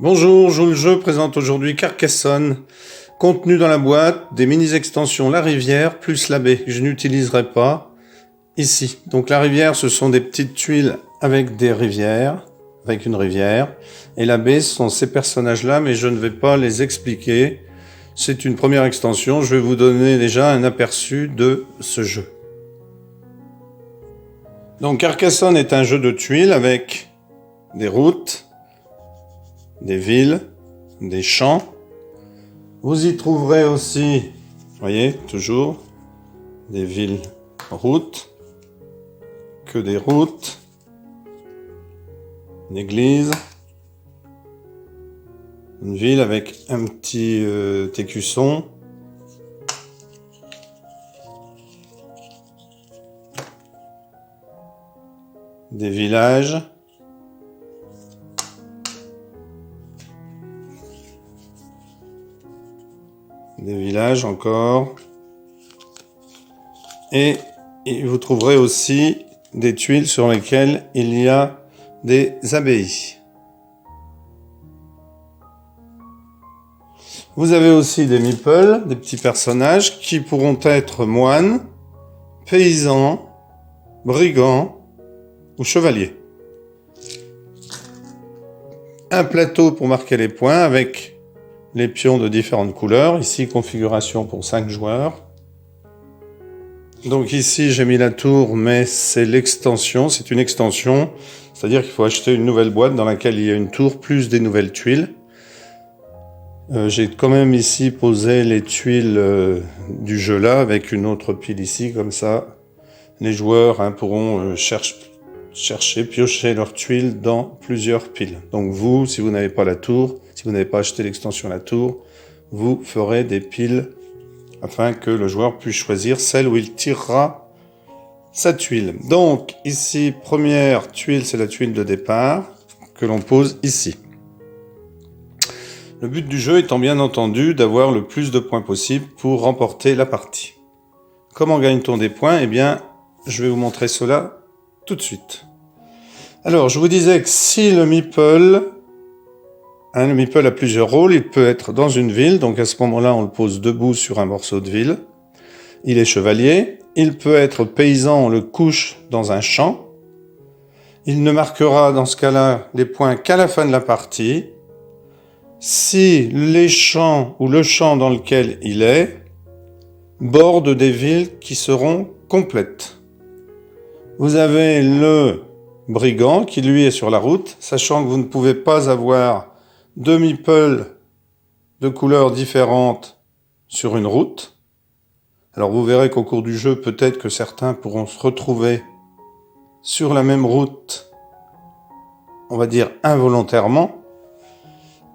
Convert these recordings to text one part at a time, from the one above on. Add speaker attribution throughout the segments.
Speaker 1: Bonjour, Joue le jeu présente aujourd'hui Carcassonne. Contenu dans la boîte, des mini-extensions La Rivière plus la baie, que je n'utiliserai pas ici. Donc la rivière, ce sont des petites tuiles avec des rivières, avec une rivière. Et la baie, ce sont ces personnages-là, mais je ne vais pas les expliquer. C'est une première extension, je vais vous donner déjà un aperçu de ce jeu. Donc Carcassonne est un jeu de tuiles avec des routes, des villes, des champs. Vous y trouverez aussi, voyez, toujours, des villes, routes, que des routes, une église, une ville avec un petit écusson, des villages, encore, et vous trouverez aussi des tuiles sur lesquelles il y a des abbayes. Vous avez aussi des meeples, des petits personnages qui pourront être moines, paysans, brigands ou chevaliers. Un plateau pour marquer les points avec les pions de différentes couleurs. Ici, configuration pour 5 joueurs. Donc ici, j'ai mis la tour, mais c'est l'extension. C'est une extension, c'est-à-dire qu'il faut acheter une nouvelle boîte dans laquelle il y a une tour plus des nouvelles tuiles. J'ai quand même ici posé les tuiles du jeu là, avec une autre pile ici, comme ça. Les joueurs pourront chercher, piocher leurs tuiles dans plusieurs piles. Donc vous, si vous n'avez pas la tour, si vous n'avez pas acheté l'extension la tour, vous ferez des piles afin que le joueur puisse choisir celle où il tirera sa tuile. Donc ici, première tuile, c'est la tuile de départ que l'on pose ici. Le but du jeu étant bien entendu d'avoir le plus de points possible pour remporter la partie. Comment gagne-t-on des points? Eh bien, je vais vous montrer cela tout de suite. Alors, je vous disais que si le meeple a plusieurs rôles, il peut être dans une ville, donc à ce moment-là, on le pose debout sur un morceau de ville. Il est chevalier. Il peut être paysan, on le couche dans un champ. Il ne marquera dans ce cas-là les points qu'à la fin de la partie. Si les champs ou le champ dans lequel il est borde des villes qui seront complètes. Vous avez le brigand qui lui est sur la route, sachant que vous ne pouvez pas avoir deux meeples de couleurs différentes sur une route. Alors vous verrez qu'au cours du jeu, peut-être que certains pourront se retrouver sur la même route, on va dire involontairement.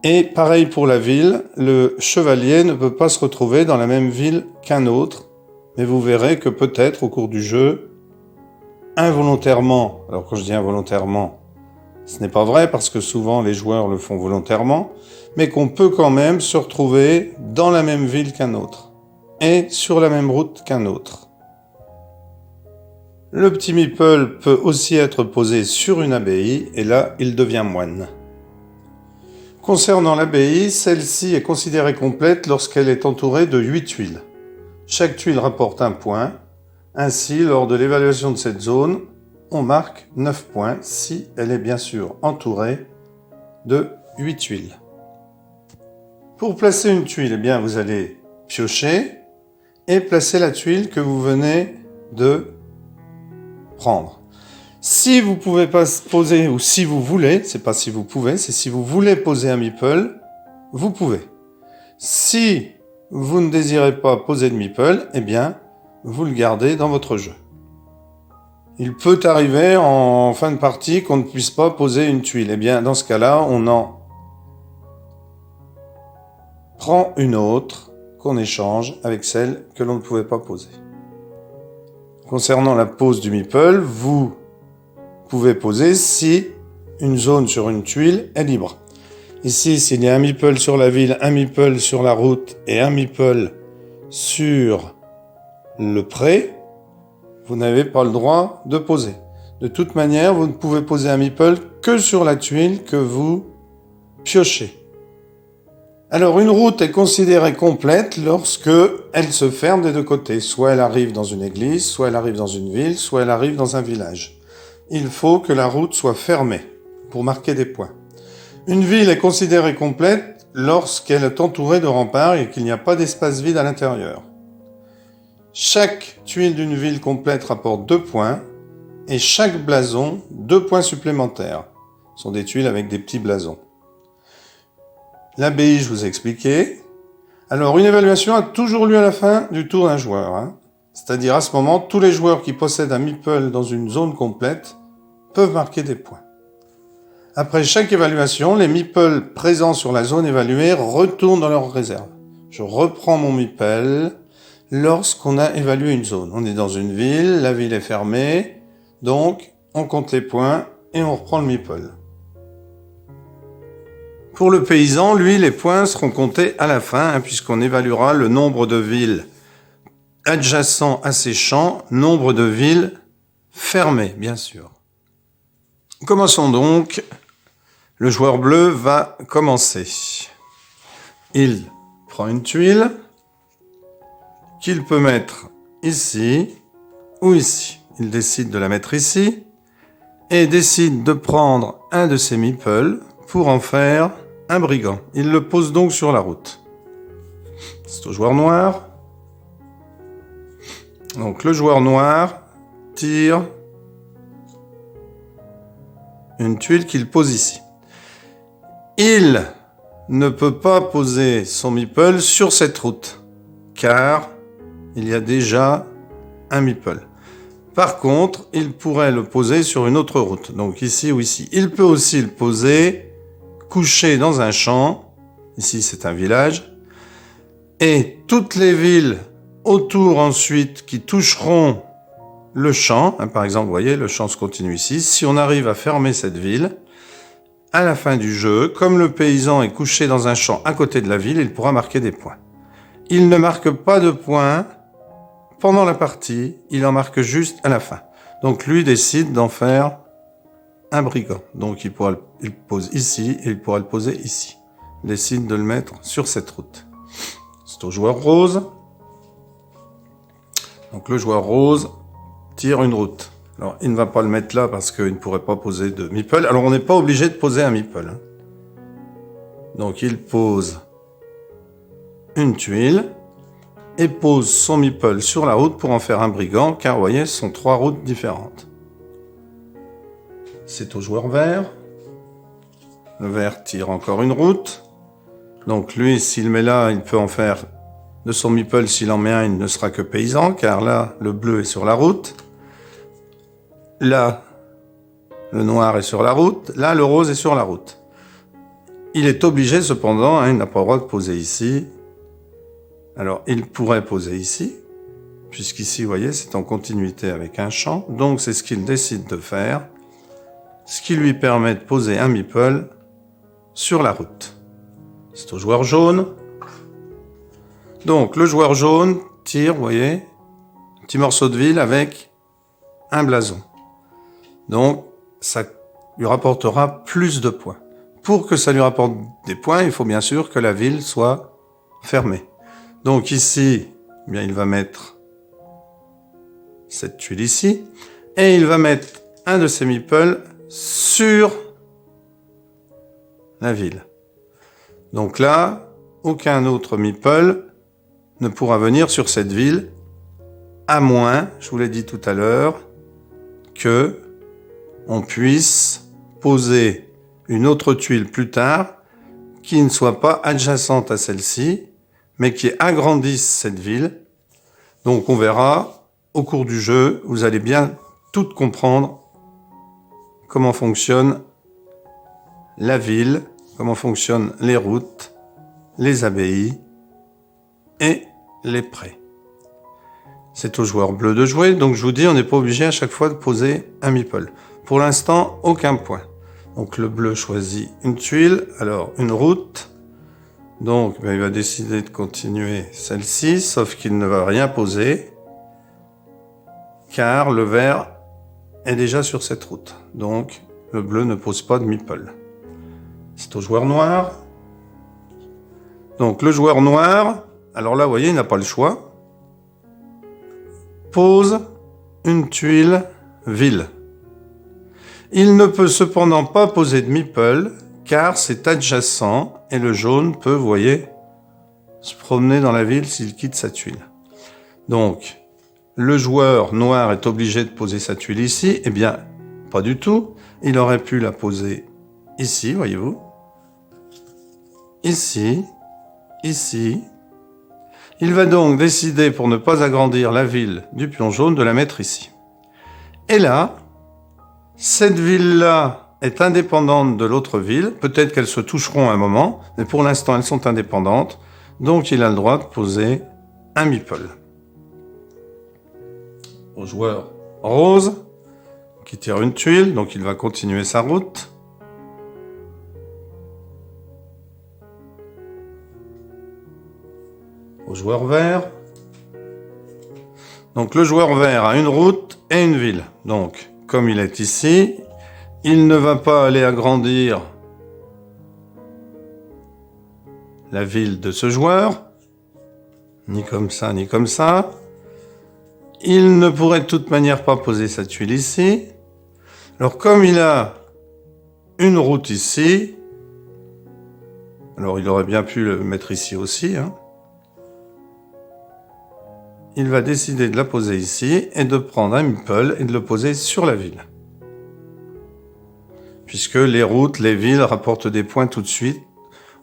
Speaker 1: Et pareil pour la ville, le chevalier ne peut pas se retrouver dans la même ville qu'un autre, mais vous verrez que peut-être au cours du jeu, involontairement, alors quand je dis involontairement, ce n'est pas vrai parce que souvent les joueurs le font volontairement, mais qu'on peut quand même se retrouver dans la même ville qu'un autre et sur la même route qu'un autre. Le petit meeple peut aussi être posé sur une abbaye et là il devient moine. Concernant l'abbaye, celle-ci est considérée complète lorsqu'elle est entourée de 8 tuiles. Chaque tuile rapporte un point. Ainsi, lors de l'évaluation de cette zone, on marque 9 points si elle est bien sûr entourée de 8 tuiles. Pour placer une tuile, eh bien, vous allez piocher et placer la tuile que vous venez de prendre. Si vous pouvez pas poser, ou si vous voulez, c'est pas si vous pouvez, c'est si vous voulez poser un meeple, vous pouvez. Si vous ne désirez pas poser de meeple, eh bien, vous le gardez dans votre jeu. Il peut arriver en fin de partie qu'on ne puisse pas poser une tuile. Eh bien, dans ce cas-là, on en prend une autre qu'on échange avec celle que l'on ne pouvait pas poser. Concernant la pose du meeple, vous pouvez poser si une zone sur une tuile est libre. Ici, s'il y a un meeple sur la ville, un meeple sur la route et un meeple sur le pré, vous n'avez pas le droit de poser. De toute manière, vous ne pouvez poser un meeple que sur la tuile que vous piocher. Alors, une route est considérée complète lorsque elle se ferme des deux côtés. Soit elle arrive dans une église, soit elle arrive dans une ville, soit elle arrive dans un village. Il faut que la route soit fermée pour marquer des points. Une ville est considérée complète lorsqu'elle est entourée de remparts et qu'il n'y a pas d'espace vide à l'intérieur. Chaque tuile d'une ville complète rapporte 2 points et chaque blason 2 points supplémentaires. Ce sont des tuiles avec des petits blasons. L'abbaye, je vous ai expliqué. Alors, une évaluation a toujours lieu à la fin du tour d'un joueur. C'est-à-dire, à ce moment, tous les joueurs qui possèdent un meeple dans une zone complète peuvent marquer des points. Après chaque évaluation, les meeples présents sur la zone évaluée retournent dans leur réserve. Je reprends mon meeple lorsqu'on a évalué une zone. On est dans une ville, la ville est fermée, donc on compte les points et on reprend le meeple. Pour le paysan, lui, les points seront comptés à la fin, puisqu'on évaluera le nombre de villes adjacents à ces champs, nombre de villes fermées, bien sûr. Commençons donc. Le joueur bleu va commencer. Il prend une tuile qu'il peut mettre ici ou ici. Il décide de la mettre ici et décide de prendre un de ses meeples pour en faire un brigand. Il le pose donc sur la route. C'est au joueur noir. Donc le joueur noir tire une tuile qu'il pose ici. Il ne peut pas poser son meeple sur cette route, car il y a déjà un meeple. Par contre, il pourrait le poser sur une autre route, donc ici ou ici. Il peut aussi le poser couché dans un champ, ici c'est un village, et toutes les villes autour ensuite qui toucheront le champ, par exemple, vous voyez, le champ se continue ici, si on arrive à fermer cette ville, à la fin du jeu, comme le paysan est couché dans un champ à côté de la ville, il pourra marquer des points. Il ne marque pas de points pendant la partie, il en marque juste à la fin. Donc lui décide d'en faire un brigand. Donc il pose ici et il pourra le poser ici. Il décide de le mettre sur cette route. C'est au joueur rose. Donc le joueur rose tire une route. Alors, il ne va pas le mettre là parce qu'il ne pourrait pas poser de meeple. Alors, on n'est pas obligé de poser un meeple. Donc, il pose une tuile et pose son meeple sur la route pour en faire un brigand, car, vous voyez, ce sont 3 routes différentes. C'est au joueur vert. Le vert tire encore une route. Donc, lui, s'il met là, il peut en faire de son meeple. S'il en met un, il ne sera que paysan, car là, le bleu est sur la route. Là, le noir est sur la route. Là, le rose est sur la route. Il est obligé, cependant, il n'a pas le droit de poser ici. Alors, il pourrait poser ici, puisqu'ici, vous voyez, c'est en continuité avec un champ. Donc, c'est ce qu'il décide de faire, ce qui lui permet de poser un meeple sur la route. C'est au joueur jaune. Donc, le joueur jaune tire, vous voyez, un petit morceau de ville avec un blason. Donc, ça lui rapportera plus de points. Pour que ça lui rapporte des points, il faut bien sûr que la ville soit fermée. Donc ici, eh bien, il va mettre cette tuile ici, et il va mettre un de ses meeples sur la ville. Donc là, aucun autre meeple ne pourra venir sur cette ville, à moins, je vous l'ai dit tout à l'heure, que on puisse poser une autre tuile plus tard qui ne soit pas adjacente à celle-ci, mais qui agrandisse cette ville. Donc on verra au cours du jeu, vous allez bien tout comprendre comment fonctionne la ville, comment fonctionnent les routes, les abbayes et les prés. C'est au joueur bleu de jouer, donc je vous dis, on n'est pas obligé à chaque fois de poser un meeple. Pour l'instant, aucun point. Donc le bleu choisit une tuile, alors une route. Donc il va décider de continuer celle-ci, sauf qu'il ne va rien poser, car le vert est déjà sur cette route. Donc le bleu ne pose pas de meeple. C'est au joueur noir. Donc le joueur noir, alors là, vous voyez, il n'a pas le choix. Pose une tuile ville. Il ne peut cependant pas poser de meeple, car c'est adjacent, et le jaune peut, vous voyez, se promener dans la ville s'il quitte sa tuile. Donc, le joueur noir est obligé de poser sa tuile ici. Eh bien, pas du tout. Il aurait pu la poser ici, voyez-vous. Ici, ici. Il va donc décider, pour ne pas agrandir la ville du pion jaune, de la mettre ici. Et là, cette ville-là est indépendante de l'autre ville. Peut-être qu'elles se toucheront à un moment, mais pour l'instant, elles sont indépendantes. Donc, il a le droit de poser un meeple. Au joueur rose, qui tire une tuile, donc il va continuer sa route. Au joueur vert. Donc le joueur vert a une route et une ville. Donc, comme il est ici, il ne va pas aller agrandir la ville de ce joueur, ni comme ça, ni comme ça. Il ne pourrait de toute manière pas poser sa tuile ici. Alors comme il a une route ici, alors il aurait bien pu le mettre ici aussi, hein. Il va décider de la poser ici et de prendre un meeple et de le poser sur la ville. Puisque les routes, les villes rapportent des points tout de suite.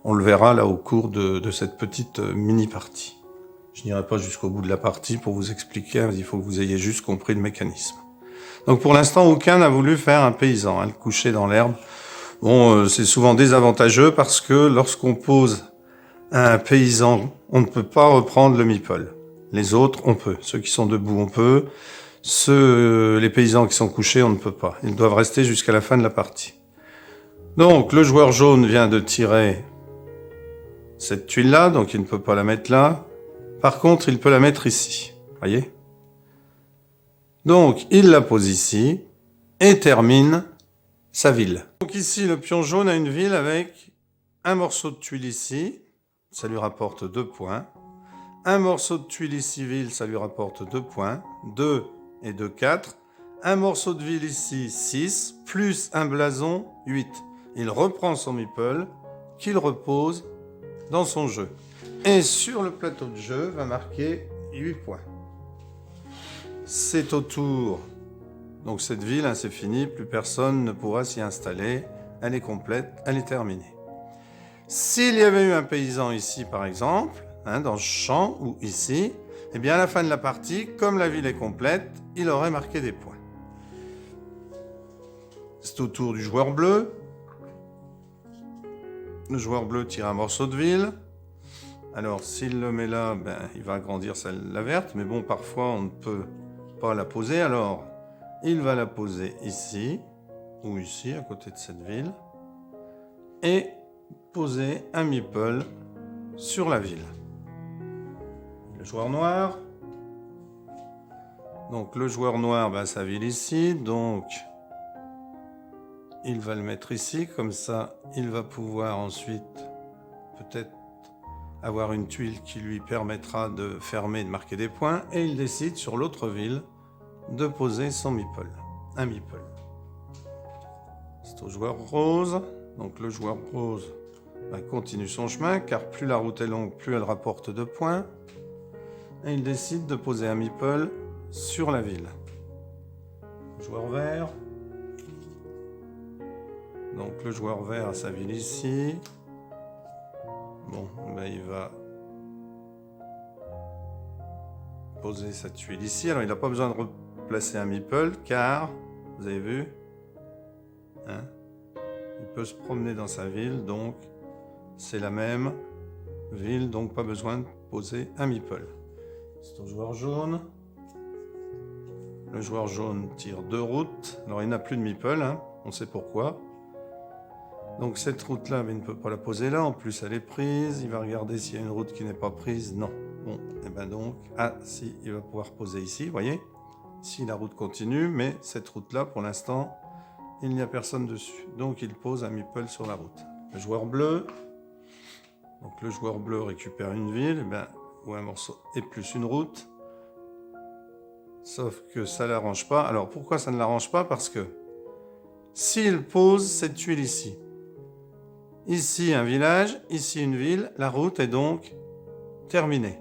Speaker 1: On le verra là au cours de cette petite mini-partie. Je n'irai pas jusqu'au bout de la partie pour vous expliquer, il faut que vous ayez juste compris le mécanisme. Donc pour l'instant, aucun n'a voulu faire un paysan, le coucher dans l'herbe. Bon, c'est souvent désavantageux parce que lorsqu'on pose un paysan, on ne peut pas reprendre le meeple. Les autres, on peut. Ceux qui sont debout, on peut. Les paysans qui sont couchés, on ne peut pas. Ils doivent rester jusqu'à la fin de la partie. Donc, le joueur jaune vient de tirer cette tuile-là, donc il ne peut pas la mettre là. Par contre, il peut la mettre ici. Voyez ? Donc, il la pose ici et termine sa ville. Donc ici, le pion jaune a une ville avec un morceau de tuile ici. Ça lui rapporte 2 points. Un morceau de tuile ici, ville, ça lui rapporte 2 points. 2 et 2, 4. Un morceau de ville ici, 6. Plus un blason, 8. Il reprend son meeple qu'il repose dans son jeu. Et sur le plateau de jeu va marquer 8 points. C'est au tour. Donc cette ville, hein, c'est fini, plus personne ne pourra s'y installer. Elle est complète, elle est terminée. S'il y avait eu un paysan ici, par exemple, hein, dans ce champ ou ici, eh bien à la fin de la partie, comme la ville est complète, il aurait marqué des points. C'est au tour du joueur bleu. Le joueur bleu tire un morceau de ville. Alors, s'il le met là, il va agrandir la verte, mais bon, parfois, on ne peut pas la poser. Alors, il va la poser ici, ou ici, à côté de cette ville, et poser un meeple sur la ville. Le joueur noir. Donc, le joueur noir a sa ville ici, donc il va le mettre ici, comme ça, il va pouvoir ensuite, peut-être, avoir une tuile qui lui permettra de fermer et de marquer des points, et il décide sur l'autre ville de poser son meeple, un meeple. C'est au joueur rose, donc le joueur rose continue son chemin, car plus la route est longue, plus elle rapporte 2 points, et il décide de poser un meeple sur la ville. Joueur vert, donc le joueur vert a sa ville ici. Bon, il va poser sa tuile ici. Alors, il n'a pas besoin de replacer un meeple, car, vous avez vu, hein, il peut se promener dans sa ville, donc c'est la même ville, donc pas besoin de poser un meeple. C'est au joueur jaune. Le joueur jaune tire 2 routes. Alors, il n'a plus de meeple, hein, on sait pourquoi. Donc cette route-là, il ne peut pas la poser là, en plus elle est prise, il va regarder s'il y a une route qui n'est pas prise, non. Bon, et donc, si, il va pouvoir poser ici, vous voyez, si la route continue, mais cette route-là, pour l'instant, il n'y a personne dessus. Donc il pose un meeple sur la route. le joueur bleu. Donc le joueur bleu récupère une ville, ou un morceau et plus une route. Sauf que ça ne l'arrange pas. Alors pourquoi ça ne l'arrange pas? Parce que s'il pose cette tuile ici, ici un village, ici une ville, la route est donc terminée.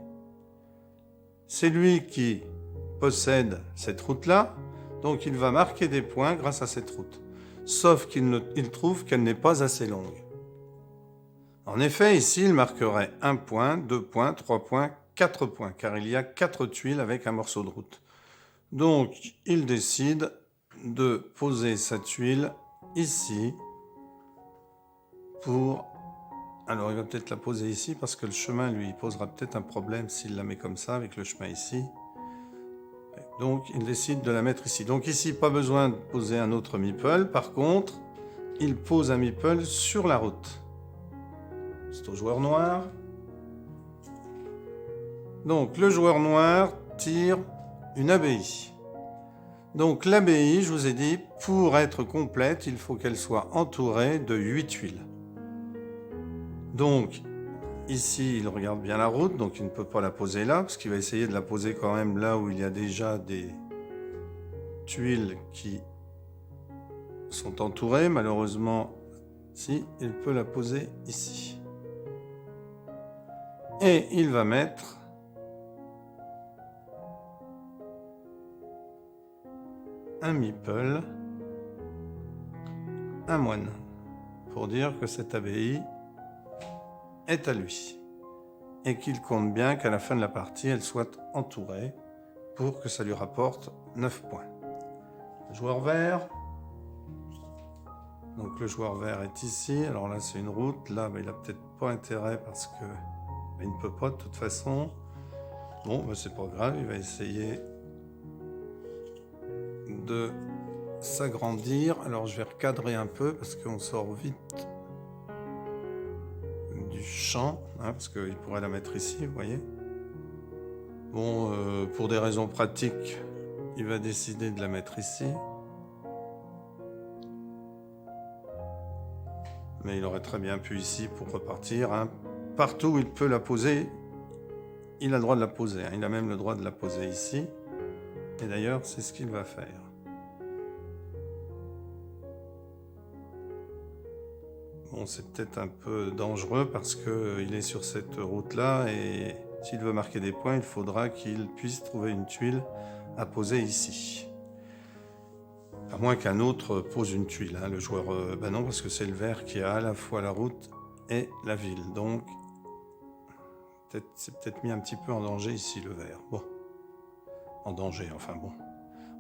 Speaker 1: C'est lui qui possède cette route-là, donc il va marquer des points grâce à cette route. Sauf qu'il trouve qu'elle n'est pas assez longue. En effet, ici, il marquerait 1 point, 2 points, 3 points, 4 points, car il y a 4 tuiles avec un morceau de route. Donc, il décide de poser sa tuile ici pour... Alors, il va peut-être la poser ici parce que le chemin, lui, il posera peut-être un problème s'il la met comme ça, avec le chemin ici. Donc, il décide de la mettre ici. Donc ici, pas besoin de poser un autre meeple. Par contre, il pose un meeple sur la route. C'est au joueur noir. Donc, le joueur noir tire une abbaye. Donc, l'abbaye, je vous ai dit, pour être complète, il faut qu'elle soit entourée de 8 tuiles. Donc, ici, il regarde bien la route, donc il ne peut pas la poser là, parce qu'il va essayer de la poser quand même là où il y a déjà des tuiles qui sont entourées. Malheureusement, si, il peut la poser ici. Et il va mettre un meeple, un moine, pour dire que cette abbaye est à lui. Et qu'il compte bien qu'à la fin de la partie, elle soit entourée pour que ça lui rapporte 9 points. Le joueur vert. Donc le joueur vert est ici. Alors là, c'est une route. Là, il n'a peut-être pas intérêt parce que il ne peut pas de toute façon. Bon, c'est pas grave. Il va essayer de s'agrandir. Alors je vais recadrer un peu parce qu'on sort vite du champ, parce qu'il pourrait la mettre ici, vous voyez. Bon, pour des raisons pratiques, il va décider de la mettre ici. Mais il aurait très bien pu ici pour repartir. Partout où il peut la poser, il a le droit de la poser. Il a même le droit de la poser ici. Et d'ailleurs, c'est ce qu'il va faire. Bon, c'est peut-être un peu dangereux parce qu'il est sur cette route-là et s'il veut marquer des points, il faudra qu'il puisse trouver une tuile à poser ici. À moins qu'un autre pose une tuile, le joueur... non, parce que c'est le vert qui a à la fois la route et la ville. Donc, c'est peut-être mis un petit peu en danger ici, le vert. Bon, en danger, enfin bon.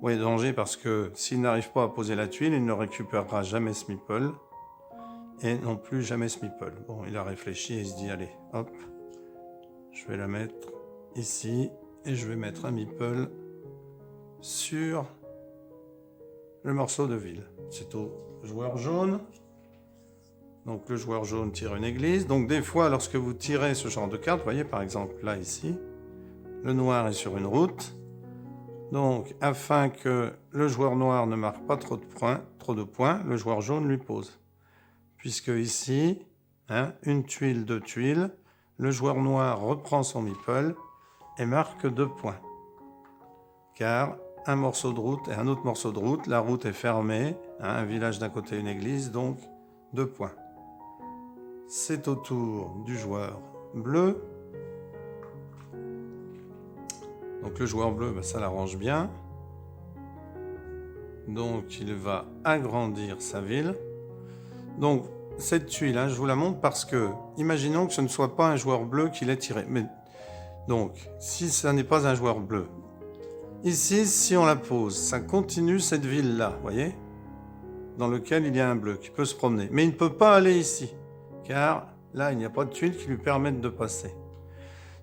Speaker 1: Oui, danger parce que s'il n'arrive pas à poser la tuile, il ne récupérera jamais ce meeple. Et non plus jamais ce meeple. Bon, il a réfléchi et il se dit, allez, hop, je vais la mettre ici et je vais mettre un meeple sur le morceau de ville. C'est au joueur jaune. Donc le joueur jaune tire une église. Donc des fois, lorsque vous tirez ce genre de carte, vous voyez par exemple là, ici, le noir est sur une route. Donc afin que le joueur noir ne marque pas trop de points, le joueur jaune lui pose. Puisque ici, une tuile, 2 tuiles, le joueur noir reprend son meeple et marque 2 points. Car un morceau de route et un autre morceau de route, la route est fermée, un village d'un côté, une église, donc 2 points. C'est au tour du joueur bleu. Donc le joueur bleu, ça l'arrange bien. Donc il va agrandir sa ville. Donc, cette tuile, je vous la montre parce que, imaginons que ce ne soit pas un joueur bleu qui l'ait tiré. Mais, donc, si ce n'est pas un joueur bleu, ici, si on la pose, ça continue cette ville-là, vous voyez, dans lequel il y a un bleu qui peut se promener. Mais il ne peut pas aller ici, car là, il n'y a pas de tuile qui lui permette de passer.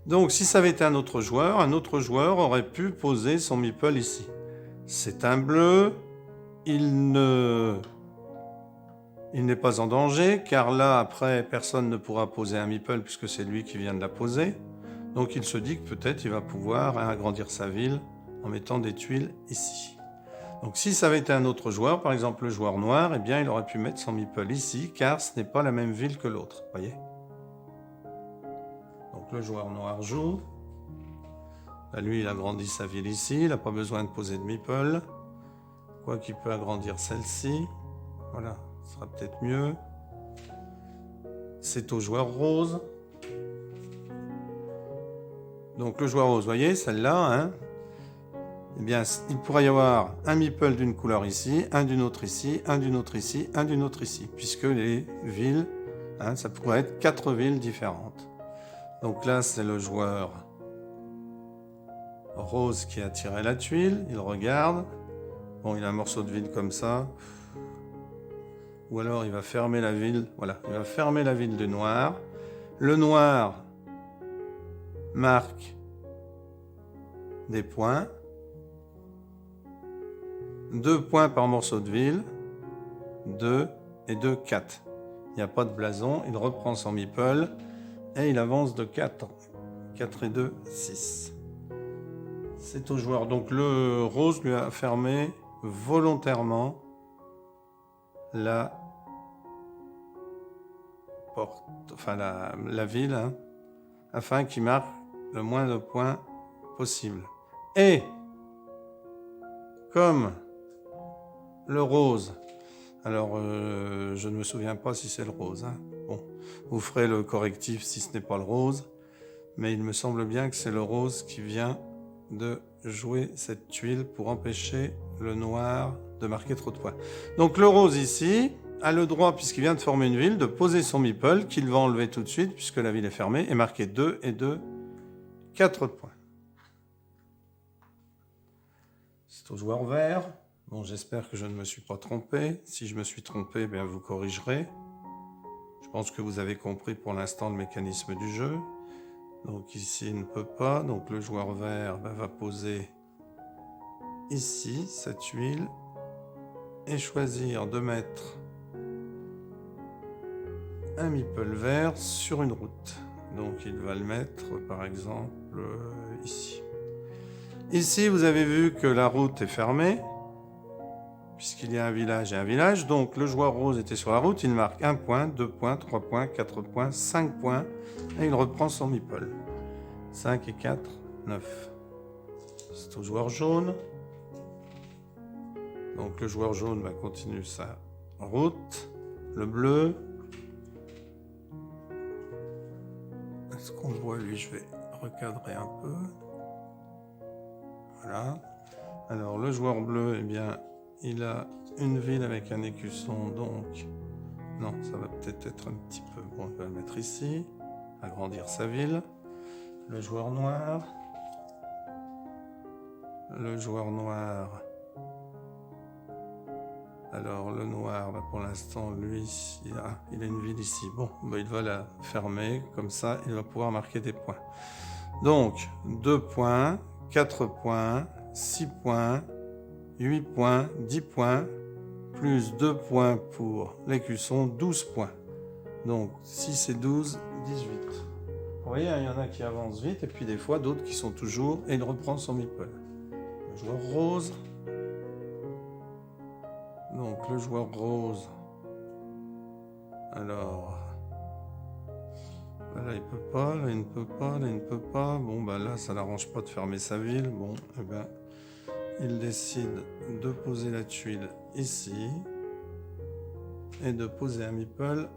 Speaker 1: Donc, si ça avait été un autre joueur aurait pu poser son meeple ici. C'est un bleu, il n'est pas en danger, car là, après, personne ne pourra poser un meeple puisque c'est lui qui vient de la poser. Donc il se dit que peut-être il va pouvoir agrandir sa ville en mettant des tuiles ici. Donc si ça avait été un autre joueur, par exemple le joueur noir, eh bien il aurait pu mettre son meeple ici, car ce n'est pas la même ville que l'autre, voyez. Donc le joueur noir joue. Là, lui, il agrandit sa ville ici, il n'a pas besoin de poser de meeple. Quoi qu'il peut agrandir celle-ci. Voilà, ce sera peut-être mieux. C'est au joueur rose. Donc le joueur rose, vous voyez, celle-là, hein, eh bien, il pourrait y avoir un meeple d'une couleur ici, un d'une autre ici, un d'une autre ici, un d'une autre ici, puisque les villes, hein, ça pourrait être 4 villes différentes. Donc là, c'est le joueur rose qui a tiré la tuile, il regarde, bon, il a un morceau de ville comme ça, ou alors il va fermer la ville, voilà, il va fermer la ville du noir. Le noir marque des points, 2 points par morceau de ville, 2 et 2, 4. Il n'y a pas de blason, il reprend son meeple et il avance de 4. 4 et 2, 6. C'est au joueur. Donc le rose lui a fermé volontairement la porte, enfin la ville, hein, afin qu'il marque le moins de points possible. Et comme le rose, alors je ne me souviens pas si c'est le rose, hein. Bon, vous ferez le correctif si ce n'est pas le rose, mais il me semble bien que c'est le rose qui vient de jouer cette tuile pour empêcher le noir de marquer trop de points. Donc le rose ici a le droit, puisqu'il vient de former une ville, de poser son meeple, qu'il va enlever tout de suite, puisque la ville est fermée, et marquer 2 et 2, 4 points. C'est au joueur vert. Bon, j'espère que je ne me suis pas trompé. Si je me suis trompé, bien vous corrigerez. Je pense que vous avez compris pour l'instant le mécanisme du jeu. Donc ici, il ne peut pas. Donc le joueur vert va poser ici sa tuile et choisir de mettre un meeple vert sur une route. Donc il va le mettre par exemple ici. Ici, vous avez vu que la route est fermée, puisqu'il y a un village et un village. Donc le joueur rose était sur la route, il marque 1 point, 2 points, 3 points, 4 points, 5 points, et il reprend son meeple. 5 et 4, 9. C'est au joueur jaune. Donc le joueur jaune va continuer sa route. Le bleu. Est-ce qu'on le voit lui? Je vais recadrer un peu. Voilà. Alors le joueur bleu, eh bien, il a une ville avec un écusson, donc... Non, ça va peut-être être un petit peu... Bon, il va le mettre ici. Agrandir sa ville. Le joueur noir. Le joueur noir... Alors le noir, pour l'instant, lui, il a une ville ici. Bon, il va la fermer, comme ça, il va pouvoir marquer des points. Donc, 2 points, 4 points, 6 points, 8 points, 10 points, plus 2 points pour l'écusson, 12 points. Donc, 6 et 12, 18. Vous voyez, il y en a qui avancent vite, et puis des fois, d'autres qui sont toujours, et il reprend son meeple. Le joueur rose... Donc le joueur rose, alors, là il peut pas, là il ne peut pas, là il ne peut pas, bon là ça n'arrange pas de fermer sa ville, bon, eh ben, il décide de poser la tuile ici, et de poser un meeple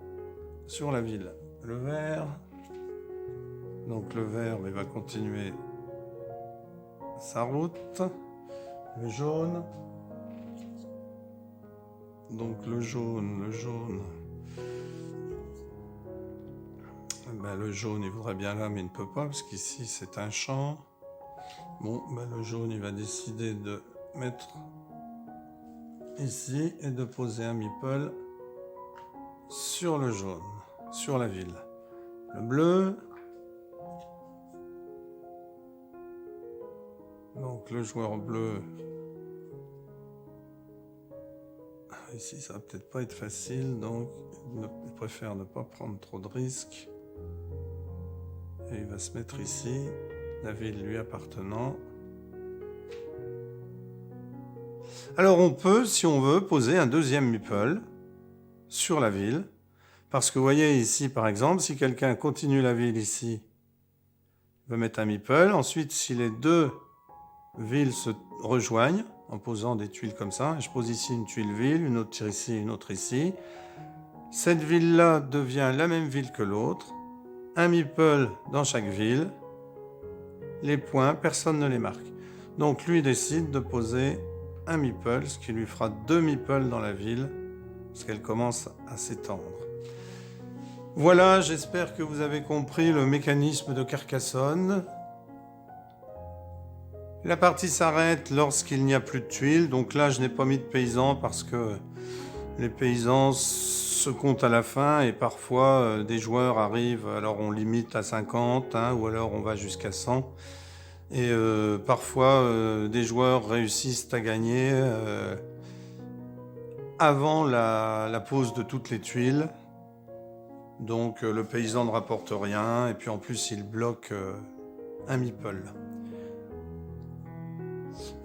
Speaker 1: sur la ville. Le vert, donc le vert il va continuer sa route, le jaune, donc le jaune, le jaune il voudrait bien là mais il ne peut pas parce qu'ici c'est un champ. Bon, le jaune il va décider de mettre ici et de poser un meeple sur le jaune, sur la ville. Le bleu, donc le joueur bleu, ici ça va peut-être pas être facile, donc il préfère ne pas prendre trop de risques. Et il va se mettre ici, la ville lui appartenant. Alors on peut, si on veut, poser un deuxième meeple sur la ville. Parce que vous voyez ici, par exemple, si quelqu'un continue la ville ici, il va mettre un meeple. Ensuite, si les deux villes se rejoignent, en posant des tuiles comme ça, je pose ici une tuile ville, une autre ici, une autre ici. Cette ville-là devient la même ville que l'autre. Un meeple dans chaque ville. Les points, personne ne les marque. Donc lui décide de poser un meeple, ce qui lui fera 2 meeples dans la ville, parce qu'elle commence à s'étendre. Voilà, j'espère que vous avez compris le mécanisme de Carcassonne. La partie s'arrête lorsqu'il n'y a plus de tuiles, donc là je n'ai pas mis de paysans parce que les paysans se comptent à la fin et parfois des joueurs arrivent, alors on limite à 50 ou alors on va jusqu'à 100. Et parfois des joueurs réussissent à gagner avant la pose de toutes les tuiles. Donc le paysan ne rapporte rien et puis en plus il bloque un meeple.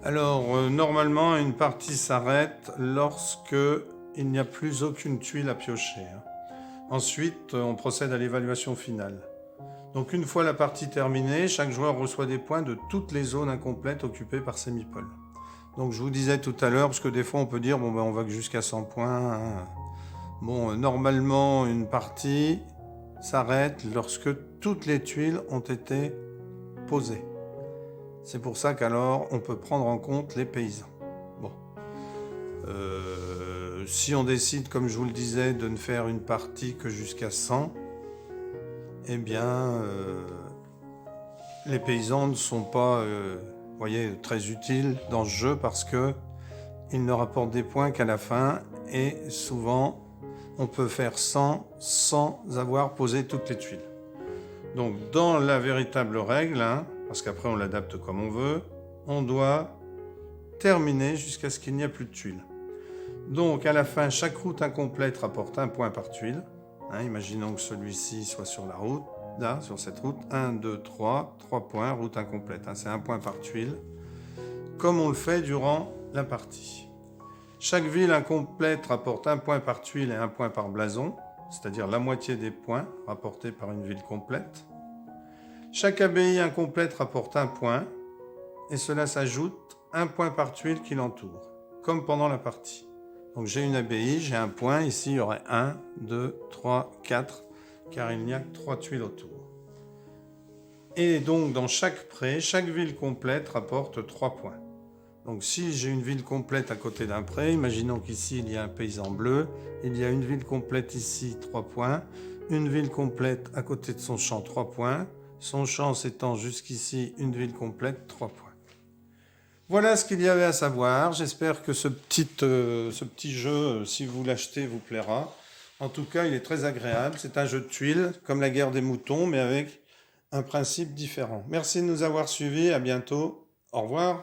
Speaker 1: Alors normalement une partie s'arrête lorsque il n'y a plus aucune tuile à piocher. Ensuite on procède à l'évaluation finale. Donc une fois la partie terminée, chaque joueur reçoit des points de toutes les zones incomplètes occupées par ces meeples. Donc je vous disais tout à l'heure, parce que des fois on peut dire bon ben on va que jusqu'à 100 points. Bon, normalement, une partie s'arrête lorsque toutes les tuiles ont été posées. C'est pour ça qu'alors, on peut prendre en compte les paysans. Bon. Si on décide, comme je vous le disais, de ne faire une partie que jusqu'à 100, eh bien, les paysans ne sont pas, voyez, très utiles dans ce jeu parce que ils ne rapportent des points qu'à la fin et souvent, on peut faire 100 sans avoir posé toutes les tuiles. Donc dans la véritable règle, parce qu'après on l'adapte comme on veut, on doit terminer jusqu'à ce qu'il n'y a plus de tuiles. Donc à la fin, chaque route incomplète rapporte un point par tuile. Imaginons que celui-ci soit sur la route, là, sur cette route. 1, 2, 3 points, route incomplète. C'est un point par tuile, comme on le fait durant la partie. Chaque ville incomplète rapporte un point par tuile et un point par blason, c'est-à-dire la moitié des points rapportés par une ville complète. Chaque abbaye incomplète rapporte un point, et cela s'ajoute un point par tuile qui l'entoure, comme pendant la partie. Donc j'ai une abbaye, j'ai un point, ici il y aurait 1, 2, 3, 4, car il n'y a que 3 tuiles autour. Et donc dans chaque pré, chaque ville complète rapporte 3 points. Donc si j'ai une ville complète à côté d'un pré, imaginons qu'ici il y a un paysan bleu, il y a une ville complète ici, 3 points, une ville complète à côté de son champ, 3 points, son champ s'étend jusqu'ici, une ville complète, 3 points. Voilà ce qu'il y avait à savoir, j'espère que ce petit jeu, si vous l'achetez, vous plaira. En tout cas, il est très agréable, c'est un jeu de tuiles, comme la guerre des moutons, mais avec un principe différent. Merci de nous avoir suivis, à bientôt, au revoir.